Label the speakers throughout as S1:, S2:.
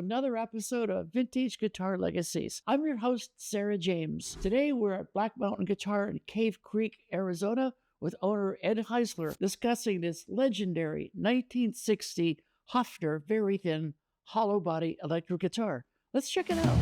S1: another episode of Vintage Guitar Legacies. I'm your host, Sarah James. Today we're at Black Mountain Guitar in Cave Creek, Arizona, with owner Ed Heisler discussing this legendary 1960 Hofner Verithin hollow body electric guitar. Let's check it out.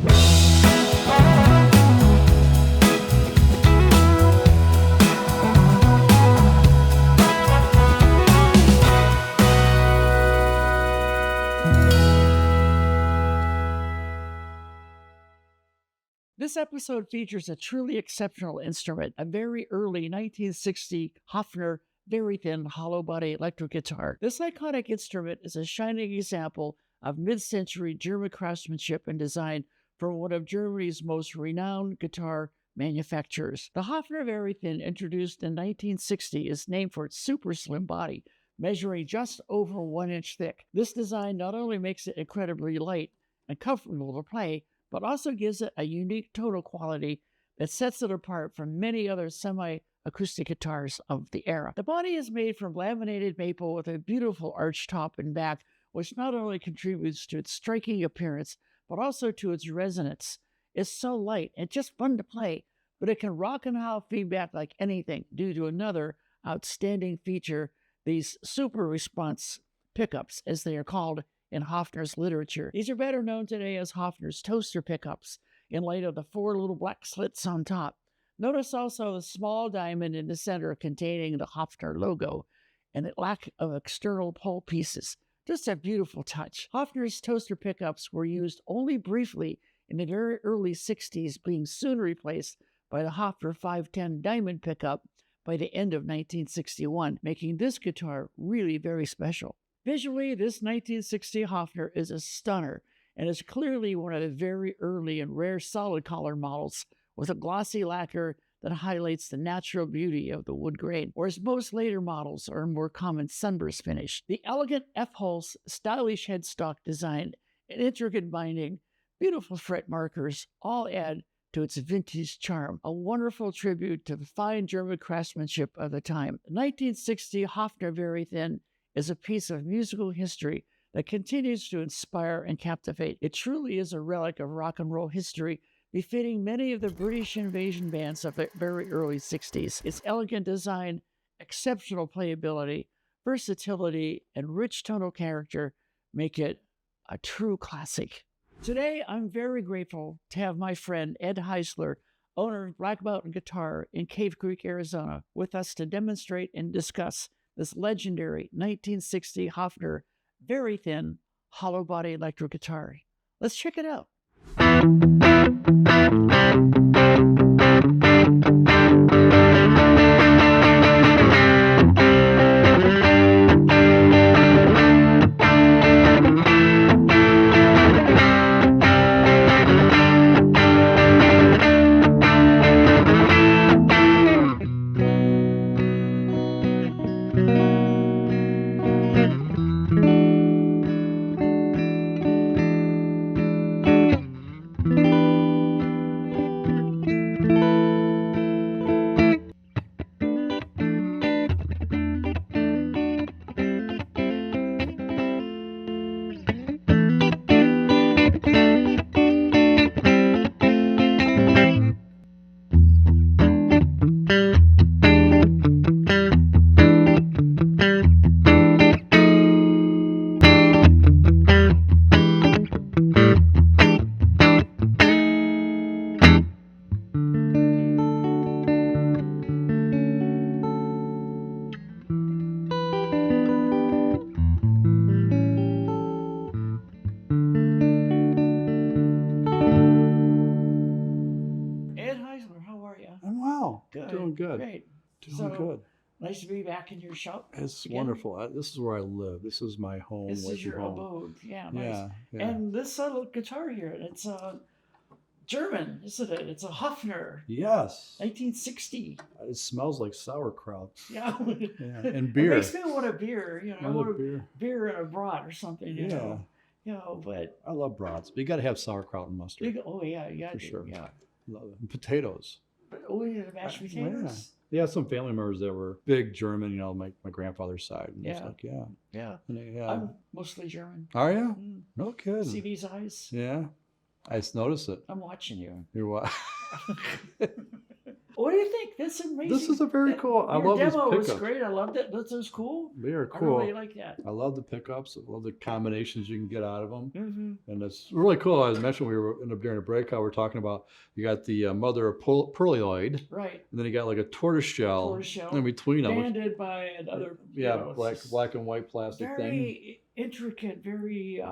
S1: This episode features a truly exceptional instrument, a very early 1960 Hofner Verithin hollow body electric guitar. This iconic instrument is a shining example of mid-century German craftsmanship and design from one of Germany's most renowned guitar manufacturers. The Hofner Verithin, introduced in 1960, is named for its super slim body, measuring just over 1 inch thick. This design not only makes it incredibly light and comfortable to play, but also gives it a unique tonal quality that sets it apart from many other semi-acoustic guitars of the era. The body is made from laminated maple with a beautiful arched top and back, which not only contributes to its striking appearance, but also to its resonance. It's so light and just fun to play, but it can rock and howl feedback like anything due to another outstanding feature, these super response pickups, as they are called in Hofner's literature. These are better known today as Hofner's toaster pickups, in light of the 4 little black slits on top. Notice also the small diamond in the center containing the Hofner logo, and the lack of external pole pieces. Just a beautiful touch. Hofner's toaster pickups were used only briefly in the very early 60s, being soon replaced by the Hofner 510 diamond pickup by the end of 1961, making this guitar really very special. Visually, this 1960 Hofner is a stunner and is clearly one of the very early and rare solid color models with a glossy lacquer that highlights the natural beauty of the wood grain, whereas most later models are a more common sunburst finish. The elegant F-holes, stylish headstock design, and intricate binding, beautiful fret markers all add to its vintage charm, a wonderful tribute to the fine German craftsmanship of the time. The 1960 Hofner Verithin is a piece of musical history that continues to inspire and captivate. It truly is a relic of rock and roll history, befitting many of the British invasion bands of the very early 60s. Its elegant design, exceptional playability, versatility, and rich tonal character make it a true classic. Today, I'm very grateful to have my friend Ed Heisler, owner of Black Mountain Guitar in Cave Creek, Arizona, with us to demonstrate and discuss this legendary 1960 Hofner Verithin hollow body electric guitar. Let's check it out. Ed Heisler, how are you?
S2: I'm well.
S1: Good.
S2: Doing good.
S1: Great.
S2: Doing good.
S1: Nice to be back in your shop.
S2: It's
S1: again.
S2: wonderful. This is where I live. This is my home.
S1: This
S2: away
S1: is
S2: from
S1: your
S2: home.
S1: abode. Yeah, nice.
S2: Yeah.
S1: And this little guitar here, it's German, isn't it? It's a Hofner.
S2: Yes.
S1: 1960.
S2: It smells like sauerkraut.
S1: Yeah.
S2: And beer.
S1: It makes me want a beer, you know. I want
S2: beer.
S1: Beer and a brat or something, you know. You know, but
S2: I love brats, but you got to have sauerkraut and mustard.
S1: oh yeah,
S2: for sure.
S1: Yeah.
S2: Love it. And potatoes.
S1: Oh yeah, the mashed potatoes.
S2: Yeah, some family members that were big German, my grandfather's side. And it's
S1: Yeah.
S2: like, yeah.
S1: Yeah.
S2: Yeah.
S1: I'm mostly German.
S2: Are you?
S1: Mm.
S2: No kidding.
S1: See these eyes?
S2: Yeah. I just noticed it.
S1: I'm watching you.
S2: You're what?
S1: What do you think? That's amazing.
S2: This is a very cool. I
S1: Your
S2: love these
S1: demo was
S2: pickups.
S1: great. I loved it. This was cool.
S2: They are
S1: I
S2: cool.
S1: really like that.
S2: I love the pickups. I love the combinations you can get out of them.
S1: Mm-hmm.
S2: And it's really cool. As I mentioned, we were during a breakout, we are talking about you got the mother of pearloid,
S1: Right.
S2: and then you got like a tortoiseshell in between them.
S1: Banded by another.
S2: Yeah, black and white plastic thing.
S1: Very intricate, very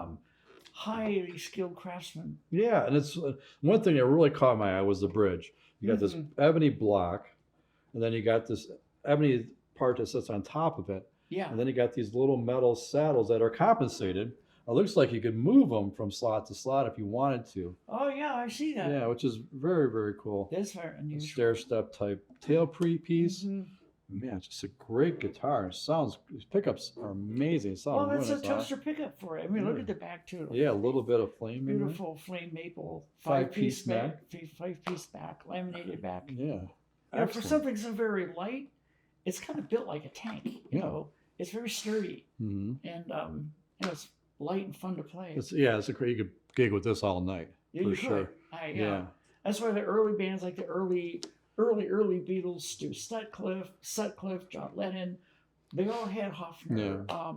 S1: highly skilled craftsman.
S2: Yeah, and it's one thing that really caught my eye was the bridge. You got this ebony block, and then you got this ebony part that sits on top of it.
S1: Yeah.
S2: And then you got these little metal saddles that are compensated. It looks like you could move them from slot to slot if you wanted to.
S1: Oh yeah, I see that.
S2: Yeah, which is very, very cool.
S1: That's very unusual.
S2: Stair step type tail piece.
S1: Mm-hmm.
S2: Man, it's just a great guitar. These pickups are amazing.
S1: Well, that's a toaster pickup for it. I mean, look at the back too.
S2: Yeah, a little bit of flame.
S1: Beautiful flame maple five-piece back, laminated back.
S2: Yeah.
S1: And for something so very light, it's kind of built like a tank. You know, it's very sturdy, and it's light and fun to play.
S2: It's a great. You could gig with this all night.
S1: Yeah,
S2: for sure.
S1: Yeah. That's why the early bands, like the early Beatles, Stu Sutcliffe, John Lennon, they all had Hofner.
S2: Yeah.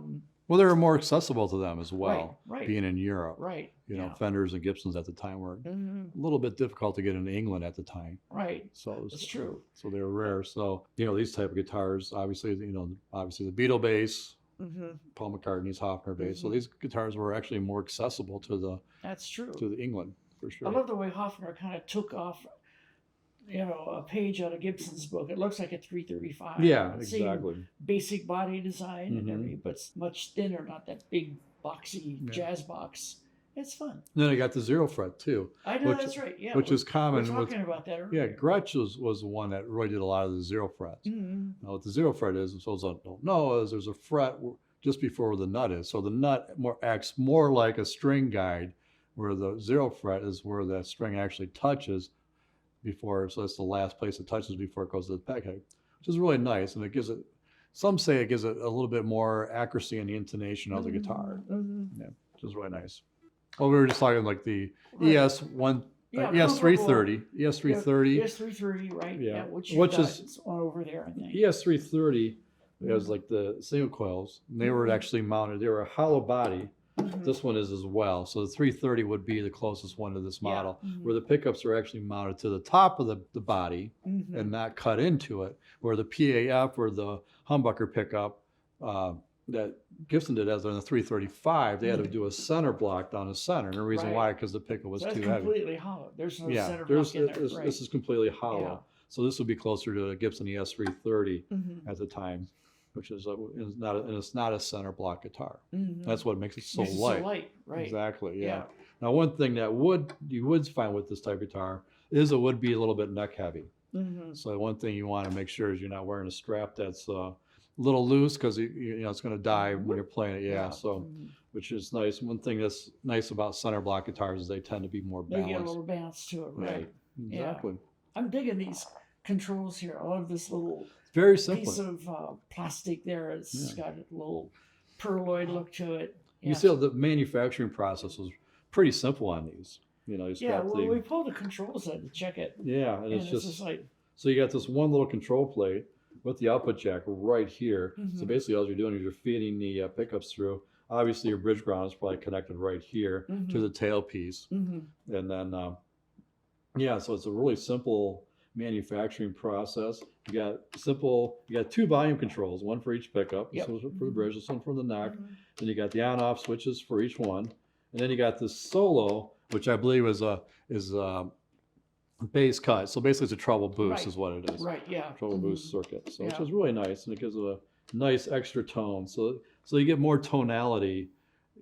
S2: Well, they were more accessible to them as well,
S1: right.
S2: Being in Europe.
S1: Right.
S2: You know, Fenders and Gibsons at the time were
S1: Mm-hmm.
S2: a little bit difficult to get into England at the time.
S1: Right.
S2: So
S1: that's true.
S2: So they were rare. So, these type of guitars, obviously the Beatle bass, Paul McCartney's Hofner bass. So these guitars were actually more accessible to
S1: That's true.
S2: To the England, for sure.
S1: I love the way Hofner kind of took off, a page out of Gibson's book. It looks like a 335.
S2: Yeah, exactly.
S1: Basic body design and everything, but it's much thinner, not that big boxy jazz box. It's fun.
S2: And then I got the zero fret too.
S1: I know, that's right. Yeah,
S2: which is common.
S1: We were talking about that earlier.
S2: Yeah, Gretsch was the one that really did a lot of the zero frets. Now, what the zero fret is, so those don't know, is there's a fret just before the nut is. So the nut acts more like a string guide, where the zero fret is where that string actually touches before. So that's the last place it touches before it goes to the peg head, which is really nice, and it gives it. Some say it gives it a little bit more accuracy in the intonation of the guitar. Yeah, which is really nice. Well, we were just talking like the ES330,
S1: ES330, right? Yeah, which is on over there, I think.
S2: ES330 has like the single coils, and they were actually mounted. They were a hollow body. This one is as well. So the 330 would be the closest one to this model, where the pickups are actually mounted to the top of the body and not cut into it. Where the PAF or the humbucker pickup that Gibson did as on the 335, they had to do a center block down the center. And the reason why, because the pickup was too heavy.
S1: That's completely hollow. There's no center block in there. Right.
S2: This is completely hollow. So this would be closer to a Gibson ES330 at the time, which is it's not a center block guitar. That's what makes it so light.
S1: Right?
S2: Exactly. Yeah. Now, one thing that you would find with this type of guitar is it would be a little bit neck heavy. So one thing you want to make sure is you're not wearing a strap that's a little loose, because it's going to die when you're playing it. So which is nice. One thing that's nice about center block guitars is they tend to be more balanced.
S1: They get a little bounce to it, right?
S2: Exactly.
S1: I'm digging these controls here. I love this little
S2: very simple
S1: piece of plastic there. It's got a little pearloid look to it.
S2: You see, the manufacturing process was pretty simple on these.
S1: We pull the controls out to check it.
S2: Yeah, and it's
S1: just like,
S2: so you got this one little control plate with the output jack right here. So basically all you're doing is you're feeding the pickups through. Obviously your bridge ground is probably connected right here to the tailpiece. And then, so it's a really simple manufacturing process. You got two volume controls, one for each pickup. This one's for the bridge, this one for the neck. Then you got the on-off switches for each one. And then you got this solo, which I believe is bass cut. So basically it's a treble boost is what it is.
S1: Right, yeah.
S2: Treble boost circuit. So which is really nice, and it gives it a nice extra tone. So you get more tonality,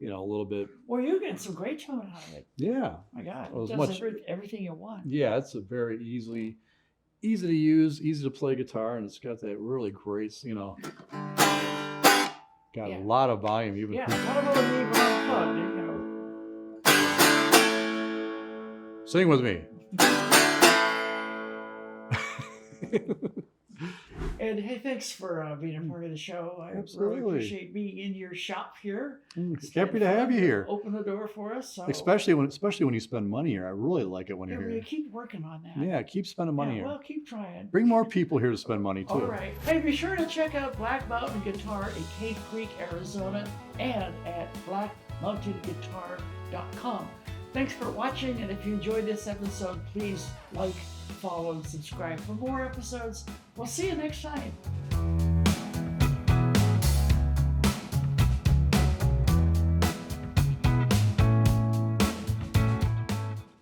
S2: a little bit.
S1: Well, you're getting some great tone out of it.
S2: Yeah.
S1: My God, it does everything you want.
S2: Yeah, it's a very easy to use, easy to play guitar, and it's got that really great, got a lot of volume. Even Sing with me.
S1: And hey, thanks for being a part of the show. I
S2: Absolutely.
S1: really appreciate being in your shop here. It's
S2: Happy
S1: been
S2: to have
S1: fun
S2: you here.
S1: Open the door for us. So.
S2: Especially when you spend money here. I really like it when
S1: Yeah,
S2: you're
S1: we
S2: here.
S1: keep working on that.
S2: Yeah, keep spending money
S1: Yeah,
S2: here.
S1: well, keep trying.
S2: Bring more people here to spend money too.
S1: All right. Hey, be sure to check out Black Mountain Guitar in Cave Creek, Arizona, and at blackmountainguitar.com. Thanks for watching, and if you enjoyed this episode, please like, follow, and subscribe for more episodes. We'll see you next time.